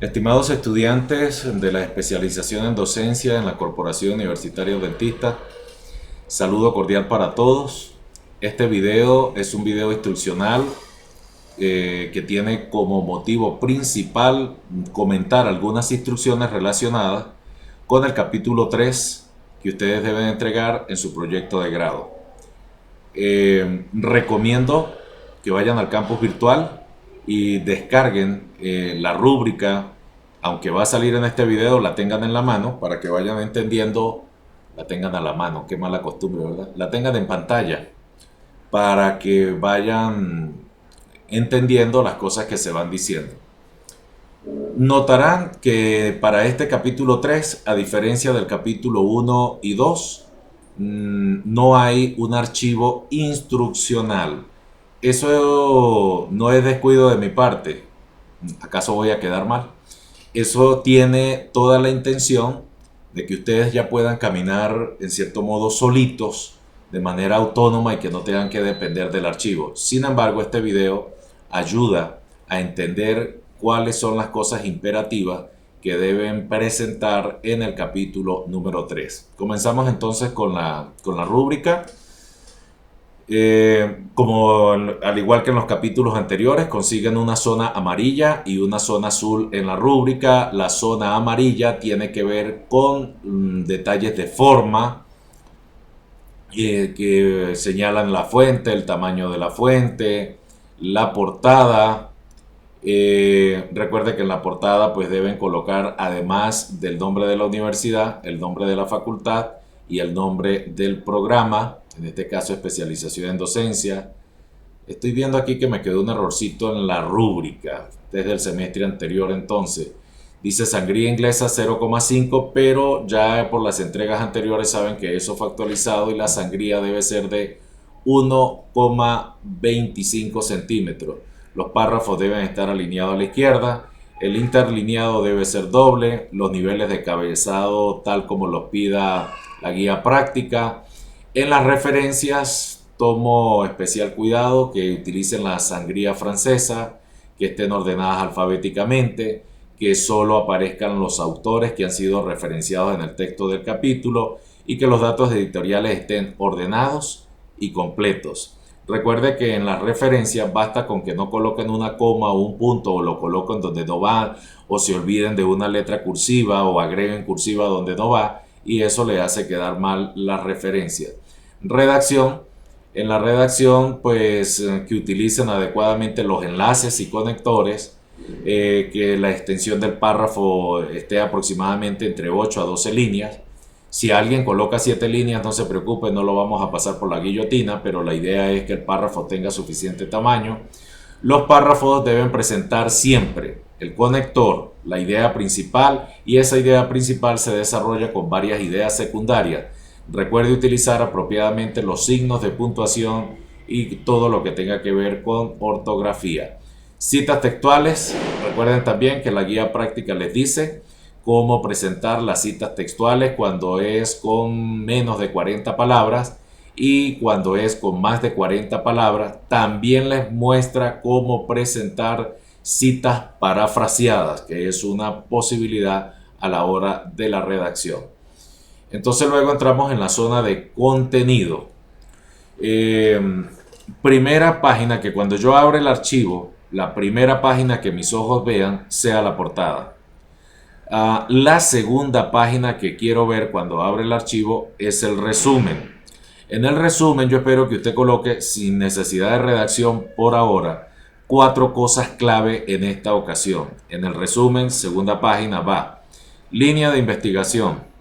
Estimados estudiantes de la especialización en docencia en la Corporación Universitaria Adventista, saludo cordial para todos. Este video es un video instruccional que tiene como motivo principal comentar algunas instrucciones relacionadas con el capítulo 3 que ustedes deben entregar en su proyecto de grado. Recomiendo que vayan al campus virtual y descarguen la rúbrica, aunque va a salir en este video, la tengan en la mano para que vayan entendiendo, la tengan a la mano, qué mala costumbre, ¿verdad? La tengan en pantalla para que vayan entendiendo las cosas que se van diciendo. Notarán que para este capítulo 3, a diferencia del capítulo 1 y 2, no hay un archivo instruccional. Eso no es descuido de mi parte. ¿Acaso voy a quedar mal? Eso tiene toda la intención de que ustedes ya puedan caminar en cierto modo solitos, de manera autónoma y que no tengan que depender del archivo. Sin embargo, este video ayuda a entender cuáles son las cosas imperativas que deben presentar en el capítulo número 3. Comenzamos entonces con la rúbrica. Como al igual que en los capítulos anteriores, consiguen una zona amarilla y una zona azul en la rúbrica. La zona amarilla tiene que ver con detalles de forma que señalan la fuente, el tamaño de la fuente, la portada. Recuerde que en la portada pues deben colocar, además del nombre de la universidad, el nombre de la facultad y el nombre del programa, en este caso especialización en docencia. Estoy viendo aquí que me quedó un errorcito en la rúbrica desde el semestre anterior. Entonces dice sangría inglesa 0,5, pero ya por las entregas anteriores saben que eso fue actualizado y la sangría debe ser de 1,25 centímetros. Los párrafos deben estar alineados a la izquierda, el interlineado debe ser doble, los niveles de cabezado tal como los pida la guía práctica. En las referencias tomo especial cuidado que utilicen la sangría francesa, que estén ordenadas alfabéticamente, que solo aparezcan los autores que han sido referenciados en el texto del capítulo y que los datos editoriales estén ordenados y completos. Recuerde que en las referencias basta con que no coloquen una coma o un punto o lo coloquen donde no va, o se olviden de una letra cursiva o agreguen cursiva donde no va, y eso le hace quedar mal la referencia. Redacción. En la redacción pues que utilicen adecuadamente los enlaces y conectores, que la extensión del párrafo esté aproximadamente entre 8 a 12 líneas. Si alguien coloca 7 líneas, no se preocupe, no lo vamos a pasar por la guillotina, pero la idea es que el párrafo tenga suficiente tamaño. Los párrafos deben presentar siempre el conector, la idea principal, y esa idea principal se desarrolla con varias ideas secundarias. Recuerde utilizar apropiadamente los signos de puntuación y todo lo que tenga que ver con ortografía. Citas textuales. Recuerden también que la guía práctica les dice cómo presentar las citas textuales cuando es con menos de 40 palabras y cuando es con más de 40 palabras. También les muestra cómo presentar citas parafraseadas, que es una posibilidad a la hora de la redacción. Entonces luego entramos en la zona de contenido. Primera página, que cuando yo abra el archivo, la primera página que mis ojos vean sea la portada. La segunda página que quiero ver cuando abre el archivo es el resumen. En el resumen yo espero que usted coloque, sin necesidad de redacción por ahora, 4 cosas clave en esta ocasión. En el resumen, segunda página, va línea de investigación,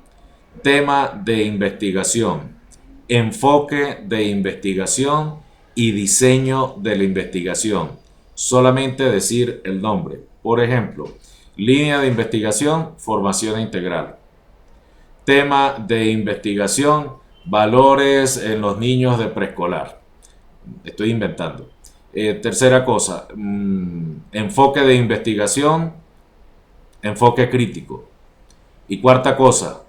tema de investigación, enfoque de investigación y diseño de la investigación. Solamente decir el nombre. Por ejemplo, línea de investigación, formación integral. Tema de investigación, valores en los niños de preescolar. Estoy inventando. Tercera cosa, enfoque de investigación, enfoque crítico. Y cuarta cosa,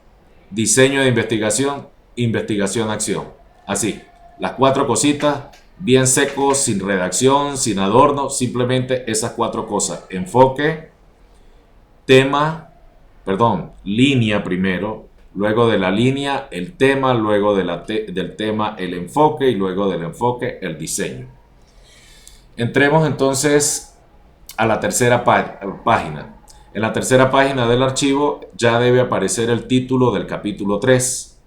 diseño de investigación, investigación-acción. Así, las 4 cositas, bien secos, sin redacción, sin adorno, simplemente esas 4 cosas. Enfoque, línea primero, luego de la línea el tema, luego del tema el enfoque y luego del enfoque el diseño. Entremos entonces a la tercera página. En la tercera página del archivo ya debe aparecer el título del capítulo 3,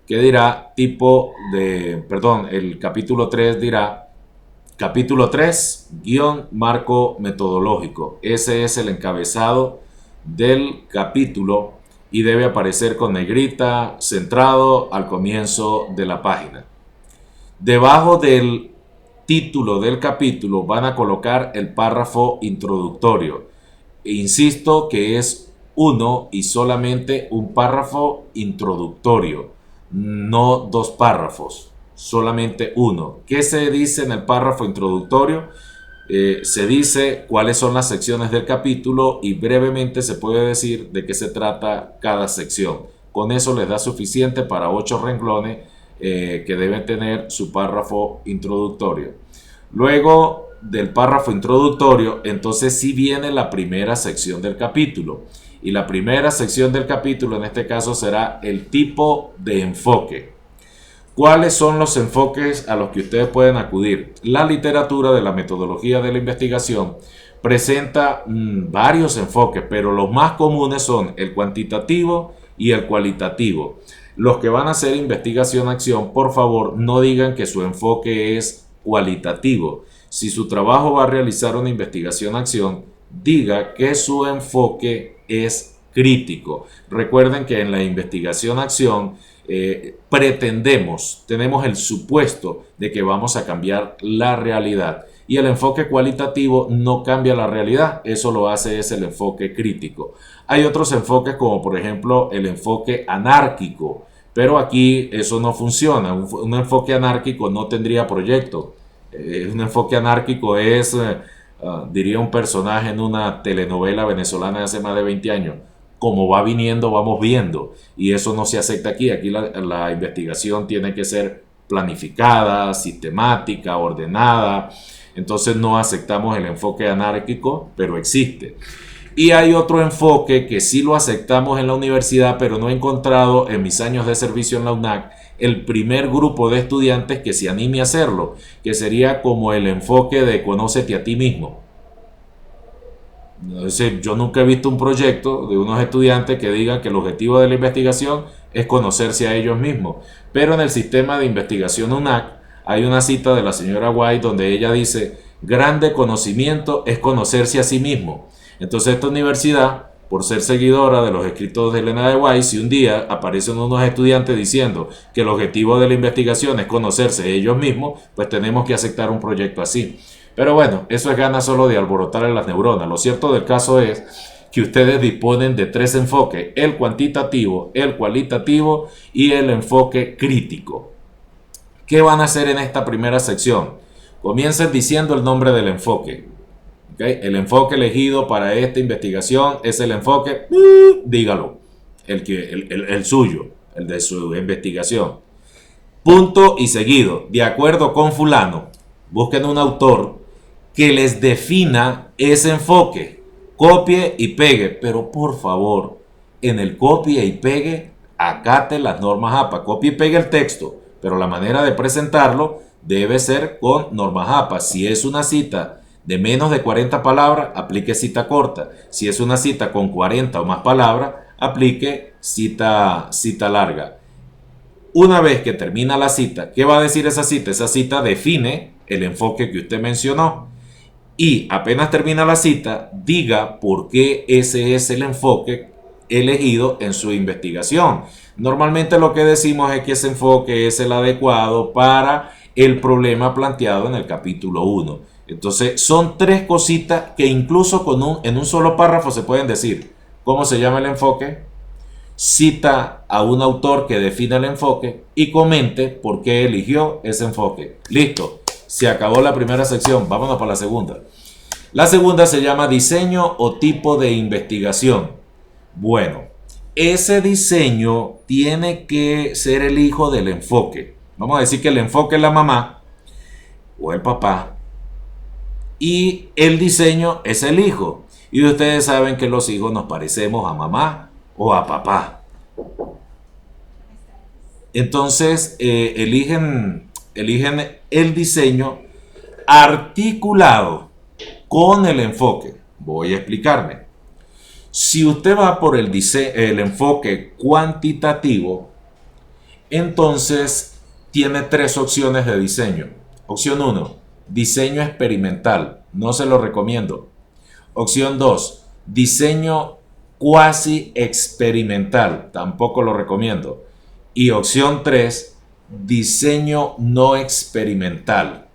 que dirá el capítulo 3 dirá capítulo 3, guión marco metodológico. Ese es el encabezado del capítulo y debe aparecer con negrita, centrado al comienzo de la página. Debajo del título del capítulo van a colocar el párrafo introductorio. Insisto que es uno y solamente un párrafo introductorio, no dos párrafos, solamente uno. ¿Qué se dice en el párrafo introductorio? Se dice cuáles son las secciones del capítulo y brevemente se puede decir de qué se trata cada sección. Con eso les da suficiente para 8 renglones que deben tener su párrafo introductorio. Luego del párrafo introductorio, entonces sí viene la primera sección del capítulo. Y la primera sección del capítulo en este caso será el tipo de enfoque. ¿Cuáles son los enfoques a los que ustedes pueden acudir? La literatura de la metodología de la investigación presenta varios enfoques, pero los más comunes son el cuantitativo y el cualitativo. Los que van a hacer investigación-acción, por favor, no digan que su enfoque es cualitativo. Si su trabajo va a realizar una investigación-acción, diga que su enfoque es crítico. Recuerden que en la investigación-acción tenemos el supuesto de que vamos a cambiar la realidad. Y el enfoque cualitativo no cambia la realidad, eso lo hace es el enfoque crítico. Hay otros enfoques como por ejemplo el enfoque anárquico, pero aquí eso no funciona. Un enfoque anárquico no tendría proyecto. Un enfoque anárquico es, diría un personaje en una telenovela venezolana de hace más de 20 años. Como va viniendo, vamos viendo. Y eso no se acepta aquí. Aquí la investigación tiene que ser planificada, sistemática, ordenada. Entonces no aceptamos el enfoque anárquico, pero existe. Y hay otro enfoque que sí lo aceptamos en la universidad, pero no he encontrado en mis años de servicio en la UNAC el primer grupo de estudiantes que se anime a hacerlo, que sería como el enfoque de conócete a ti mismo. Es decir, yo nunca he visto un proyecto de unos estudiantes que digan que el objetivo de la investigación es conocerse a ellos mismos. Pero en el sistema de investigación UNAC hay una cita de la señora White donde ella dice, grande conocimiento es conocerse a sí mismo. Entonces esta universidad, por ser seguidora de los escritos de Elena de White, si un día aparecen unos estudiantes diciendo que el objetivo de la investigación es conocerse a ellos mismos, pues tenemos que aceptar un proyecto así. Pero bueno, eso es gana solo de alborotar las neuronas. Lo cierto del caso es que ustedes disponen de 3 enfoques, el cuantitativo, el cualitativo y el enfoque crítico. ¿Qué van a hacer en esta primera sección? Comiencen diciendo el nombre del enfoque. ¿Okay? El enfoque elegido para esta investigación es el enfoque, dígalo, el suyo, el de su investigación. Punto y seguido, de acuerdo con fulano, busquen un autor que les defina ese enfoque. Copie y pegue, pero por favor, en el copie y pegue, acate las normas APA. Copie y pegue el texto, pero la manera de presentarlo debe ser con normas APA. Si es una cita de menos de 40 palabras, aplique cita corta. Si es una cita con 40 o más palabras, aplique cita larga. Una vez que termina la cita, ¿qué va a decir esa cita? Esa cita define el enfoque que usted mencionó. Y apenas termina la cita, diga por qué ese es el enfoque elegido en su investigación. Normalmente lo que decimos es que ese enfoque es el adecuado para el problema planteado en el capítulo 1. Entonces son 3 cositas que incluso en un solo párrafo se pueden decir. ¿Cómo se llama el enfoque? Cita a un autor que define el enfoque y comente por qué eligió ese enfoque. Listo. Se acabó la primera sección, vámonos para la segunda. La segunda se llama diseño o tipo de investigación. Bueno, ese diseño tiene que ser el hijo del enfoque. Vamos a decir que el enfoque es la mamá o el papá y el diseño es el hijo. Y ustedes saben que los hijos nos parecemos a mamá o a papá. Entonces eligen el diseño articulado con el enfoque. Voy a explicarme. Si usted va por el enfoque cuantitativo, entonces tiene tres opciones de diseño. Opción 1, diseño experimental. No se lo recomiendo. Opción 2, diseño cuasi experimental. Tampoco lo recomiendo. Y opción 3, diseño no experimental.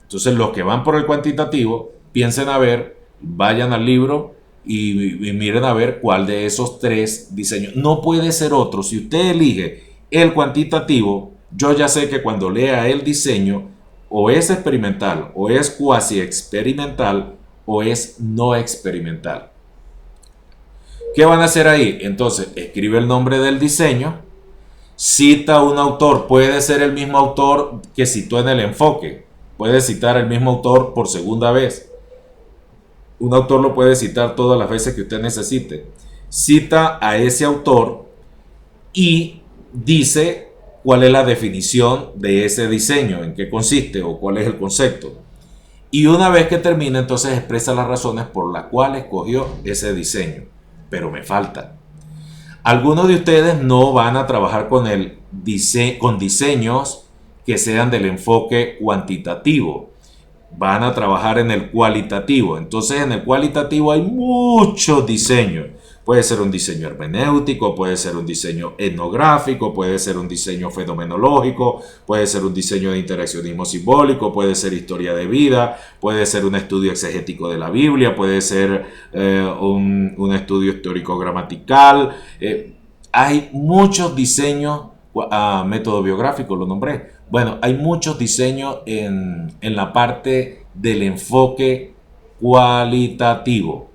Entonces los que van por el cuantitativo, piensen a ver, vayan al libro y miren a ver cuál de esos tres diseños. No puede ser otro. Si usted elige el cuantitativo, yo ya sé que cuando lea el diseño, o es experimental, o es cuasi experimental, o es no experimental. ¿Qué van a hacer ahí? Entonces, escribe el nombre del diseño, cita un autor, puede ser el mismo autor que citó en el enfoque, puede citar el mismo autor por segunda vez. Un autor lo puede citar todas las veces que usted necesite. Cita a ese autor y dice cuál es la definición de ese diseño, en qué consiste o cuál es el concepto. Y una vez que termina, entonces expresa las razones por las cuales escogió ese diseño. Pero me falta. Algunos de ustedes no van a trabajar con diseños que sean del enfoque cuantitativo. Van a trabajar en el cualitativo. Entonces en el cualitativo hay muchos diseños. Puede ser un diseño hermenéutico, puede ser un diseño etnográfico, puede ser un diseño fenomenológico, puede ser un diseño de interaccionismo simbólico, puede ser historia de vida, puede ser un estudio exegético de la Biblia, puede ser un estudio histórico gramatical. Hay muchos diseños, método biográfico lo nombré. Bueno, hay muchos diseños en la parte del enfoque cualitativo.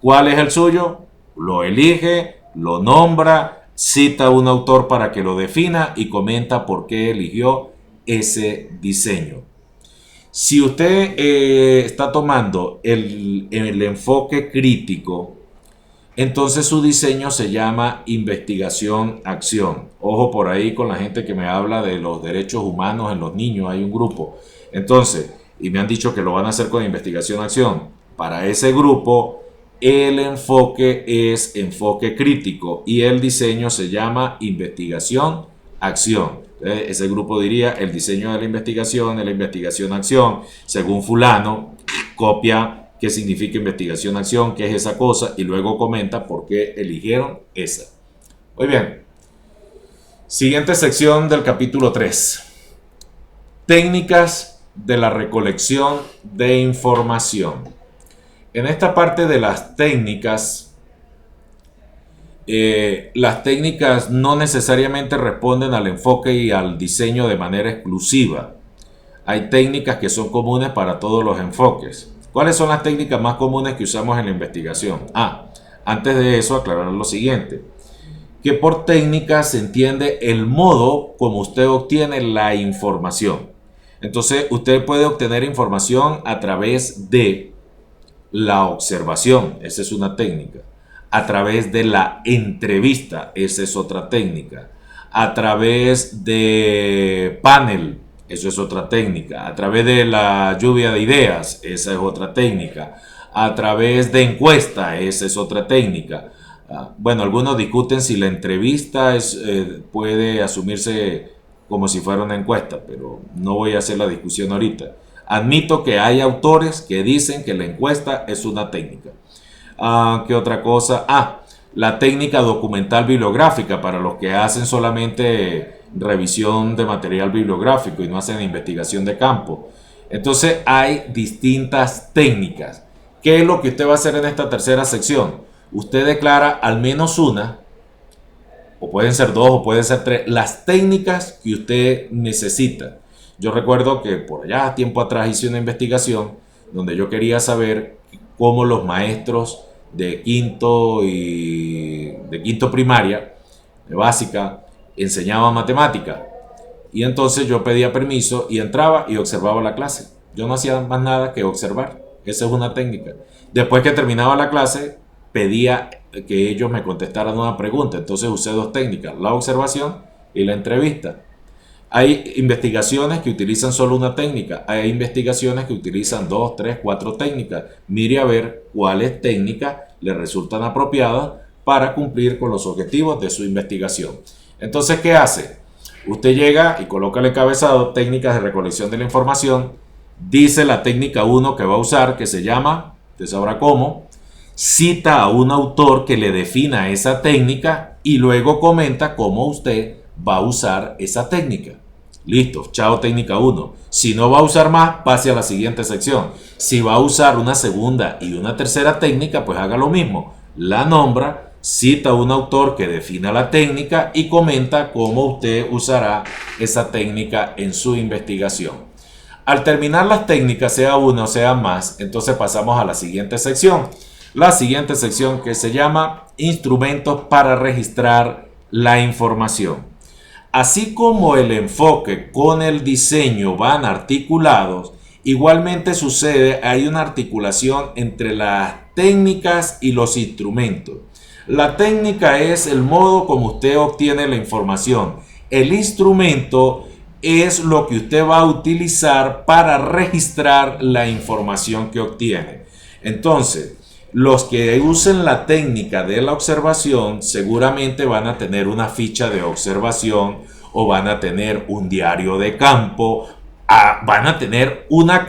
¿Cuál es el suyo? Lo elige, lo nombra, cita a un autor para que lo defina y comenta por qué eligió ese diseño. Si usted está tomando el enfoque crítico, entonces su diseño se llama investigación-acción. Ojo por ahí con la gente que me habla de los derechos humanos en los niños, hay un grupo. Entonces, y me han dicho que lo van a hacer con investigación-acción. Para ese grupo, el enfoque es enfoque crítico y el diseño se llama investigación-acción. Ese grupo diría el diseño de la investigación-acción, según fulano, copia qué significa investigación-acción, qué es esa cosa, y luego comenta por qué eligieron esa. Muy bien. Siguiente sección del capítulo 3. Técnicas de la recolección de información. En esta parte de las técnicas no necesariamente responden al enfoque y al diseño de manera exclusiva. Hay técnicas que son comunes para todos los enfoques. ¿Cuáles son las técnicas más comunes que usamos en la investigación? Antes de eso, aclarar lo siguiente. Que por técnica se entiende el modo como usted obtiene la información. Entonces, usted puede obtener información a través de la observación, esa es una técnica. A través de la entrevista, esa es otra técnica. A través de panel, eso es otra técnica. A través de la lluvia de ideas, esa es otra técnica. A través de encuesta, esa es otra técnica. Bueno, algunos discuten si la entrevista puede asumirse como si fuera una encuesta, pero no voy a hacer la discusión ahorita. Admito que hay autores que dicen que la encuesta es una técnica. ¿Qué otra cosa? La técnica documental bibliográfica para los que hacen solamente revisión de material bibliográfico y no hacen investigación de campo. Entonces hay distintas técnicas. ¿Qué es lo que usted va a hacer en esta tercera sección? Usted declara al menos una, o pueden ser dos, o pueden ser tres, las técnicas que usted necesita. Yo recuerdo que por allá tiempo atrás hice una investigación donde yo quería saber cómo los maestros de quinto primaria, de básica, enseñaban matemática. Y entonces yo pedía permiso y entraba y observaba la clase. Yo no hacía más nada que observar. Esa es una técnica. Después que terminaba la clase, pedía que ellos me contestaran una pregunta. Entonces usé dos técnicas, la observación y la entrevista. Hay investigaciones que utilizan solo una técnica, hay investigaciones que utilizan 2, 3, 4 técnicas. Mire a ver cuáles técnicas le resultan apropiadas para cumplir con los objetivos de su investigación. Entonces, ¿qué hace? Usted llega y coloca el encabezado, técnicas de recolección de la información, dice la técnica 1 que va a usar, que se llama, usted sabrá cómo, cita a un autor que le defina esa técnica y luego comenta cómo usted va a usar esa técnica. Listo, chao técnica 1. Si no va a usar más, pase a la siguiente sección. Si va a usar una segunda y una tercera técnica, pues haga lo mismo. La nombra, cita a un autor que defina la técnica y comenta cómo usted usará esa técnica en su investigación. Al terminar las técnicas, sea una o sea más, entonces pasamos a la siguiente sección. La siguiente sección que se llama instrumentos para registrar la información. Así como el enfoque con el diseño van articulados, igualmente sucede, hay una articulación entre las técnicas y los instrumentos. La técnica es el modo como usted obtiene la información. El instrumento es lo que usted va a utilizar para registrar la información que obtiene. Entonces, los que usen la técnica de la observación seguramente van a tener una ficha de observación o van a tener un diario de campo, van a tener una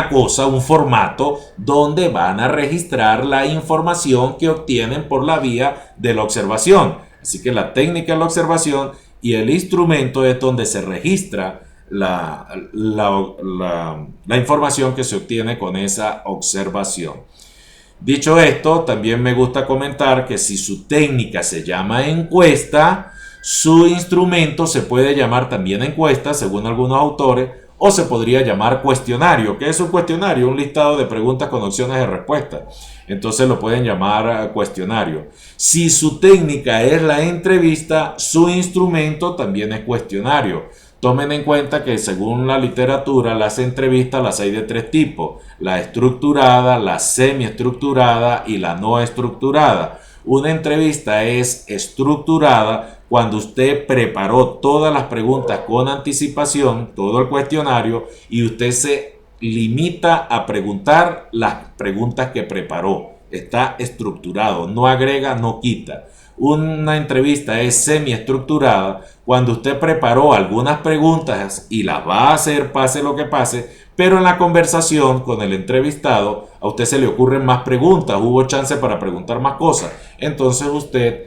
cosa, un formato donde van a registrar la información que obtienen por la vía de la observación. Así que la técnica de la observación y el instrumento es donde se registra la información que se obtiene con esa observación. Dicho esto, también me gusta comentar que si su técnica se llama encuesta, su instrumento se puede llamar también encuesta, según algunos autores, o se podría llamar cuestionario. ¿Qué es un cuestionario? Un listado de preguntas con opciones de respuesta. Entonces lo pueden llamar cuestionario. Si su técnica es la entrevista, su instrumento también es cuestionario. Tomen en cuenta que según la literatura, las entrevistas las hay de tres tipos: la estructurada, la semiestructurada y la no estructurada. Una entrevista es estructurada cuando usted preparó todas las preguntas con anticipación, todo el cuestionario, y usted se limita a preguntar las preguntas que preparó. Está estructurado, no agrega, no quita. Una entrevista es semiestructurada cuando usted preparó algunas preguntas y las va a hacer pase lo que pase, pero en la conversación con el entrevistado a usted se le ocurren más preguntas, hubo chance para preguntar más cosas, entonces usted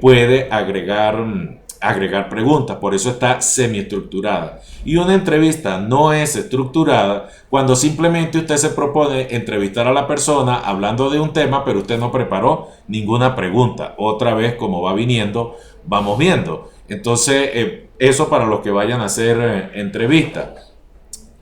puede agregar preguntas, por eso está semiestructurada. Y una entrevista no es estructurada cuando simplemente usted se propone entrevistar a la persona hablando de un tema, pero usted no preparó ninguna pregunta. Otra vez, como va viniendo, vamos viendo. Entonces, eso para los que vayan a hacer entrevistas.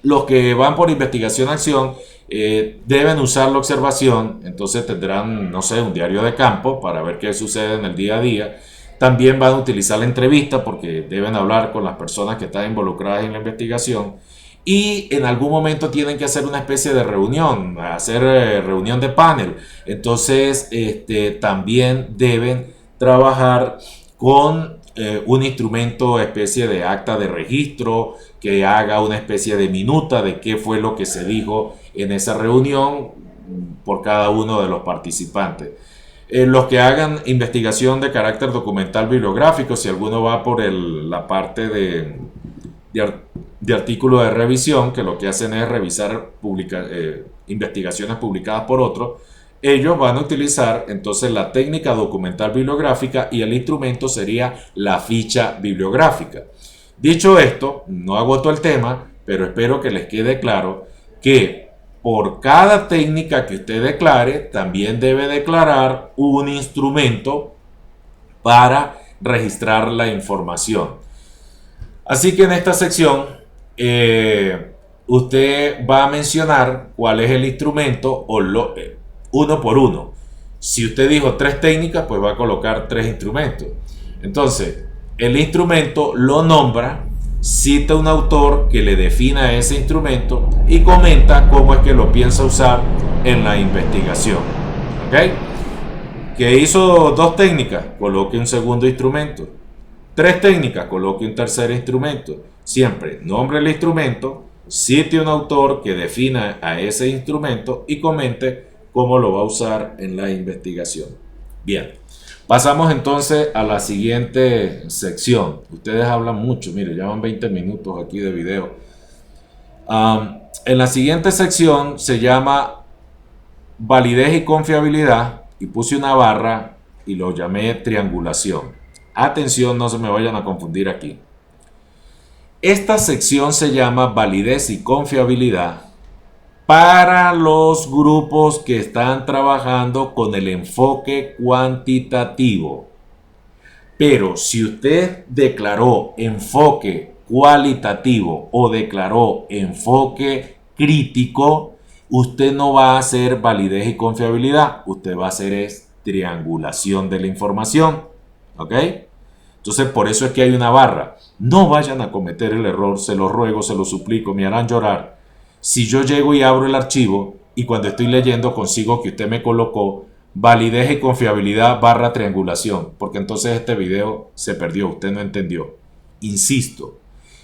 Los que van por investigación-acción deben usar la observación, entonces tendrán, no sé, un diario de campo para ver qué sucede en el día a día. También van a utilizar la entrevista porque deben hablar con las personas que están involucradas en la investigación. Y en algún momento tienen que hacer una especie de reunión, hacer reunión de panel. Entonces, también deben trabajar con un instrumento, especie de acta de registro, que haga una especie de minuta de qué fue lo que se dijo en esa reunión por cada uno de los participantes. Los que hagan investigación de carácter documental bibliográfico, si alguno va por la parte de artículo de revisión, que lo que hacen es revisar investigaciones publicadas por otros, ellos van a utilizar entonces la técnica documental bibliográfica y el instrumento sería la ficha bibliográfica. Dicho esto, no agoto el tema, pero espero que les quede claro que por cada técnica que usted declare, también debe declarar un instrumento para registrar la información. Así que en esta sección, usted va a mencionar cuál es el instrumento uno por uno. Si usted dijo 3 técnicas, pues va a colocar 3 instrumentos. Entonces, el instrumento lo nombra, cita un autor que le defina ese instrumento y comenta cómo es que lo piensa usar en la investigación. ¿Ok? ¿Que hizo 2 técnicas? Coloque un segundo instrumento. 3 técnicas, coloque un tercer instrumento. Siempre nombre el instrumento, cite un autor que defina a ese instrumento y comente cómo lo va a usar en la investigación. Bien, pasamos entonces a la siguiente sección. Ustedes hablan mucho, mire, ya van 20 minutos aquí de video. En la siguiente sección se llama validez y confiabilidad y puse una barra y lo llamé triangulación. Atención, no se me vayan a confundir aquí. Esta sección se llama validez y confiabilidad para los grupos que están trabajando con el enfoque cuantitativo. Pero si usted declaró enfoque cualitativo o declaró enfoque crítico, usted no va a hacer validez y confiabilidad, usted va a hacer triangulación de la información. ¿Ok? Entonces, por eso es que hay una barra. No vayan a cometer el error, se los ruego, se los suplico, me harán llorar. Si yo llego y abro el archivo y cuando estoy leyendo consigo que usted me colocó validez y confiabilidad barra triangulación, porque entonces este video se perdió, usted no entendió. Insisto,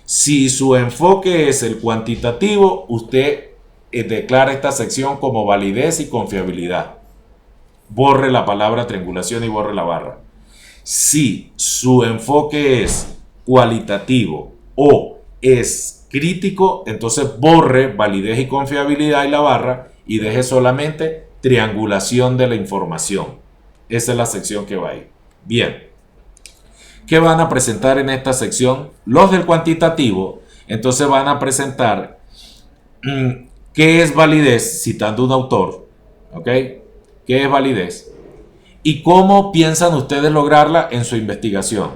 si su enfoque es el cuantitativo, usted declara esta sección como validez y confiabilidad. Borre la palabra triangulación y borre la barra. Si su enfoque es cualitativo o es crítico, entonces borre validez y confiabilidad y la barra y deje solamente triangulación de la información. Esa es la sección que va ahí. Bien. ¿Qué van a presentar en esta sección? Los del cuantitativo, entonces van a presentar qué es validez, citando un autor. ¿Ok? ¿Qué es validez? ¿Y cómo piensan ustedes lograrla en su investigación?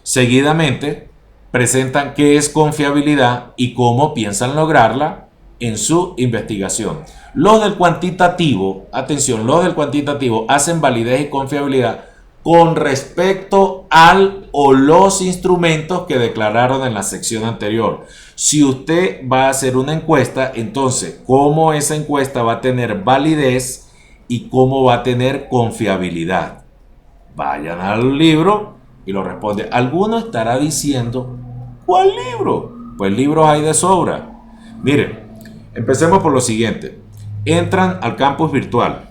Seguidamente, presentan qué es confiabilidad y cómo piensan lograrla en su investigación. Los del cuantitativo, atención, los del cuantitativo hacen validez y confiabilidad con respecto al o los instrumentos que declararon en la sección anterior. Si usted va a hacer una encuesta, entonces, ¿cómo esa encuesta va a tener validez y cómo va a tener confiabilidad? Vayan al libro y lo responde. Alguno estará diciendo, ¿cuál libro? Pues libros hay de sobra. Miren, empecemos por lo siguiente. Entran al campus virtual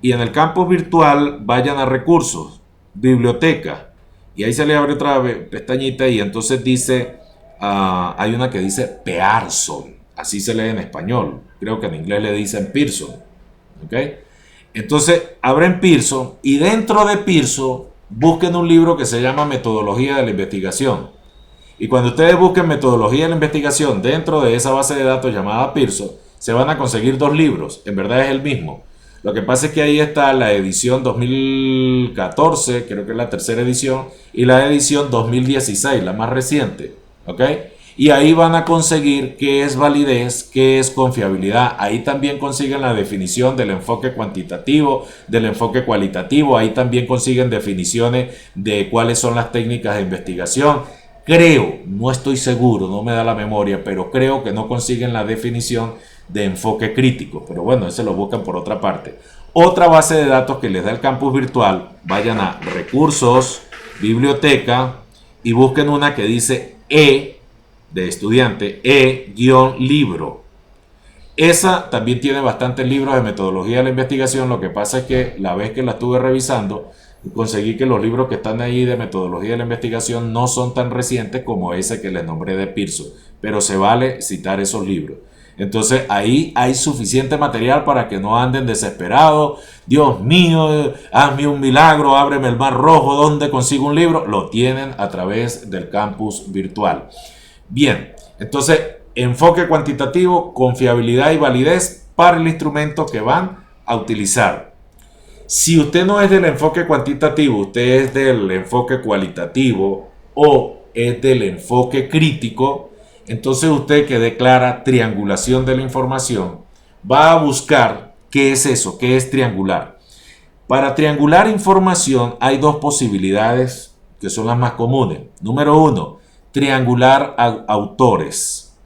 y en el campus virtual vayan a recursos, biblioteca, y ahí se le abre otra pestañita y entonces dice, hay una que dice Pearson, así se lee en español, creo que en inglés le dicen Pearson. ¿Ok? Entonces abren Pearson y dentro de Pearson busquen un libro que se llama Metodología de la Investigación. Y cuando ustedes busquen Metodología de la Investigación dentro de esa base de datos llamada Pearson, se van a conseguir 2 libros. En verdad es el mismo. Lo que pasa es que ahí está la edición 2014, creo que es la tercera edición, y la edición 2016, la más reciente. ¿Ok? Y ahí van a conseguir qué es validez, qué es confiabilidad. Ahí también consiguen la definición del enfoque cuantitativo, del enfoque cualitativo. Ahí también consiguen definiciones de cuáles son las técnicas de investigación. Creo, no estoy seguro, no me da la memoria, pero creo que no consiguen la definición de enfoque crítico. Pero bueno, ese lo buscan por otra parte. Otra base de datos que les da el campus virtual, vayan a recursos, biblioteca y busquen una que dice de estudiante, libro. Esa también tiene bastantes libros de metodología de la investigación. Lo que pasa es que la vez que la estuve revisando, conseguí que los libros que están ahí de metodología de la investigación no son tan recientes como ese que les nombré de Pearson, pero se vale citar esos libros. Entonces ahí hay suficiente material para que no anden desesperados. Dios mío, hazme un milagro, ábreme el mar rojo, ¿dónde consigo un libro? Lo tienen a través del campus virtual. Bien, entonces enfoque cuantitativo, confiabilidad y validez para el instrumento que van a utilizar. Si usted no es del enfoque cuantitativo, usted es del enfoque cualitativo o es del enfoque crítico, entonces usted que declara triangulación de la información va a buscar qué es eso, qué es triangular. Para triangular información hay 2 posibilidades que son las más comunes. Número 1, triangular autores.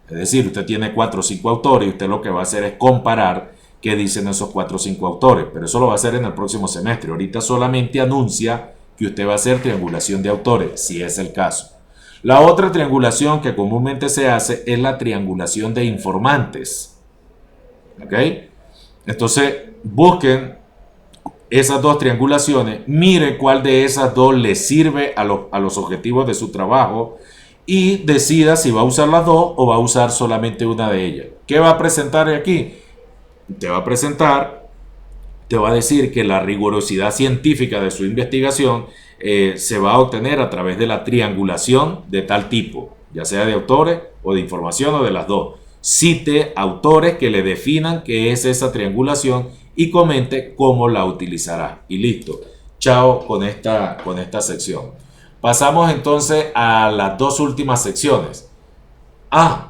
Es decir, usted tiene 4 o 5 autores y usted lo que va a hacer es comparar qué dicen esos 4 o 5 autores. Pero eso lo va a hacer en el próximo semestre. Ahorita solamente anuncia que usted va a hacer triangulación de autores, si es el caso. La otra triangulación que comúnmente se hace es la triangulación de informantes. ¿Ok? Entonces, busquen esas dos triangulaciones, mire cuál de esas dos le sirve a los objetivos de su trabajo y decida si va a usar las dos o va a usar solamente una de ellas. ¿Qué va a presentar aquí? Te va a decir que la rigurosidad científica de su investigación se va a obtener a través de la triangulación de tal tipo, ya sea de autores o de información o de las dos. Cite autores que le definan qué es esa triangulación y comente cómo la utilizará. Y listo. Chao con esta sección. Pasamos entonces a las dos últimas secciones.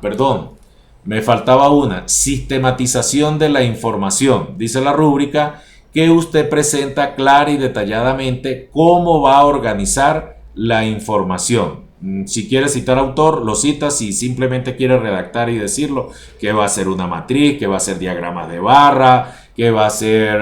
Perdón. Me faltaba una. Sistematización de la información. Dice la rúbrica que usted presenta clara y detalladamente cómo va a organizar la información. Si quiere citar autor, lo cita. Si simplemente quiere redactar y decirlo, que va a ser una matriz, que va a ser diagramas de barra, que va a ser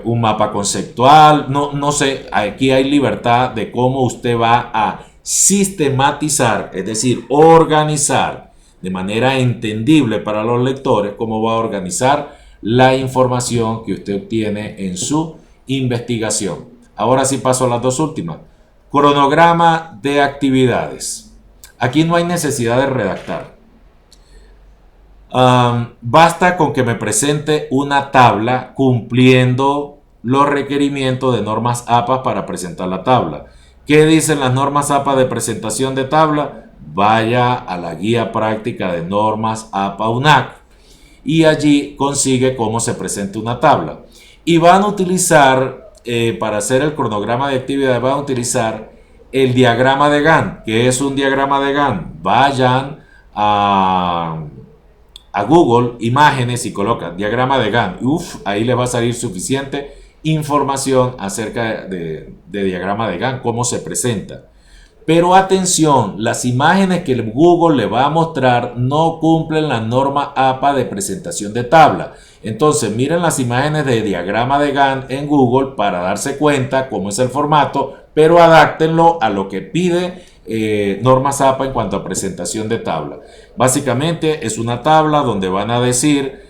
un mapa conceptual. No sé, aquí hay libertad de cómo usted va a sistematizar, es decir, organizar de manera entendible para los lectores cómo va a organizar la información que usted obtiene en su investigación. Ahora sí paso a las dos últimas. Cronograma de actividades. Aquí no hay necesidad de redactar. Basta con que me presente una tabla cumpliendo los requerimientos de normas APA para presentar la tabla. ¿Qué dicen las normas APA de presentación de tabla? Vaya a la guía práctica de normas APA UNAC y allí consigue cómo se presenta una tabla. Y van a utilizar, para hacer el cronograma de actividades, van a utilizar el diagrama de Gantt. ¿Qué es un diagrama de Gantt? Vayan a Google Imágenes y colocan diagrama de Gantt. Ahí les va a salir suficiente información acerca de diagrama de Gantt, cómo se presenta. Pero atención, las imágenes que Google le va a mostrar no cumplen la norma APA de presentación de tabla. Entonces miren las imágenes de diagrama de Gantt en Google para darse cuenta cómo es el formato, pero adáctenlo a lo que pide normas APA en cuanto a presentación de tabla. Básicamente es una tabla donde van a decir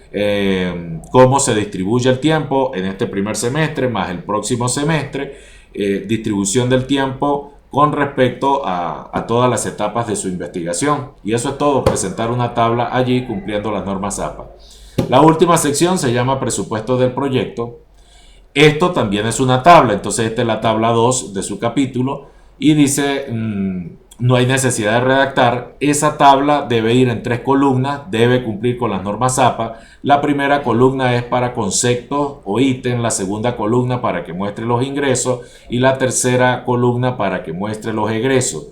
cómo se distribuye el tiempo en este primer semestre más el próximo semestre, distribución del tiempo con respecto a todas las etapas de su investigación. Y eso es todo, presentar una tabla allí cumpliendo las normas APA. La última sección se llama presupuesto del proyecto. Esto también es una tabla, entonces esta es la tabla 2 de su capítulo y dice, no hay necesidad de redactar. Esa tabla debe ir en 3 columnas, debe cumplir con las normas APA. La primera columna es para conceptos o ítem, la segunda columna para que muestre los ingresos y la tercera columna para que muestre los egresos.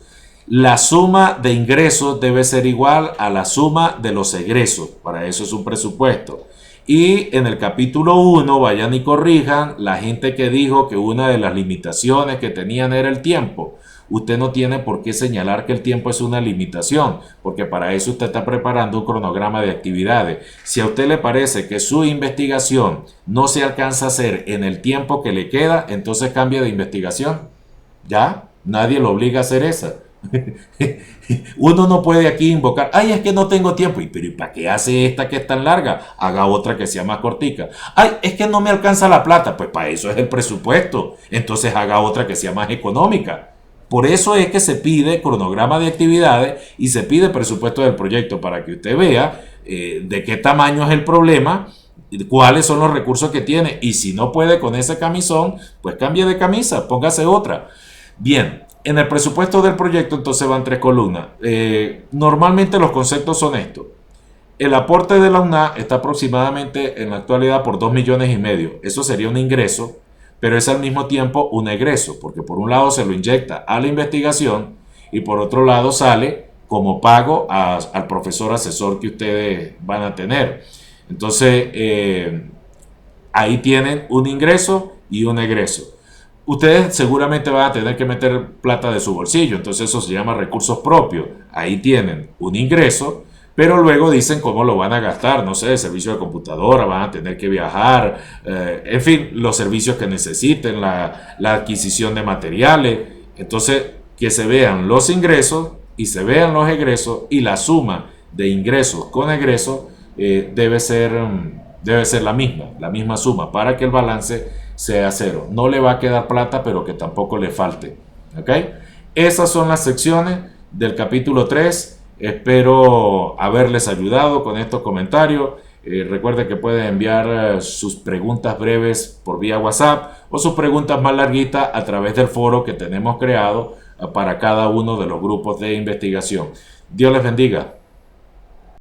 La suma de ingresos debe ser igual a la suma de los egresos, para eso es un presupuesto. Y en el capítulo 1, vayan y corrijan la gente que dijo que una de las limitaciones que tenían era el tiempo. Usted no tiene por qué señalar que el tiempo es una limitación, porque para eso usted está preparando un cronograma de actividades. Si a usted le parece que su investigación no se alcanza a hacer en el tiempo que le queda, entonces cambie de investigación. ¿Ya? Nadie lo obliga a hacer esa. Uno no puede aquí invocar, es que no tengo tiempo. Pero ¿y para qué hace esta que es tan larga? Haga otra que sea más cortica. Es que no me alcanza la plata. Pues para eso es el presupuesto. Entonces haga otra que sea más económica. Por eso es que se pide cronograma de actividades y se pide presupuesto del proyecto para que usted vea de qué tamaño es el problema, cuáles son los recursos que tiene. Y si no puede con ese camisón, pues cambie de camisa, póngase otra. Bien. En el presupuesto del proyecto entonces van 3 columnas. Normalmente los conceptos son estos. El aporte de la UNA está aproximadamente en la actualidad por 2,5 millones. Eso sería un ingreso, pero es al mismo tiempo un egreso, porque por un lado se lo inyecta a la investigación y por otro lado sale como pago al profesor asesor que ustedes van a tener. Entonces ahí tienen un ingreso y un egreso. ustedes seguramente van a tener que meter plata de su bolsillo, entonces eso se llama recursos propios. Ahí tienen un ingreso, pero luego dicen cómo lo van a gastar, no sé, servicio de computadora, van a tener que viajar, en fin, los servicios que necesiten, la adquisición de materiales. Entonces, que se vean los ingresos y se vean los egresos y la suma de ingresos con egresos debe ser la misma suma para que el balance sea cero. No le va a quedar plata, pero que tampoco le falte. ¿Ok? Esas son las secciones del capítulo 3. Espero haberles ayudado con estos comentarios. Recuerden que pueden enviar sus preguntas breves por vía WhatsApp o sus preguntas más larguitas a través del foro que tenemos creado para cada uno de los grupos de investigación. Dios les bendiga.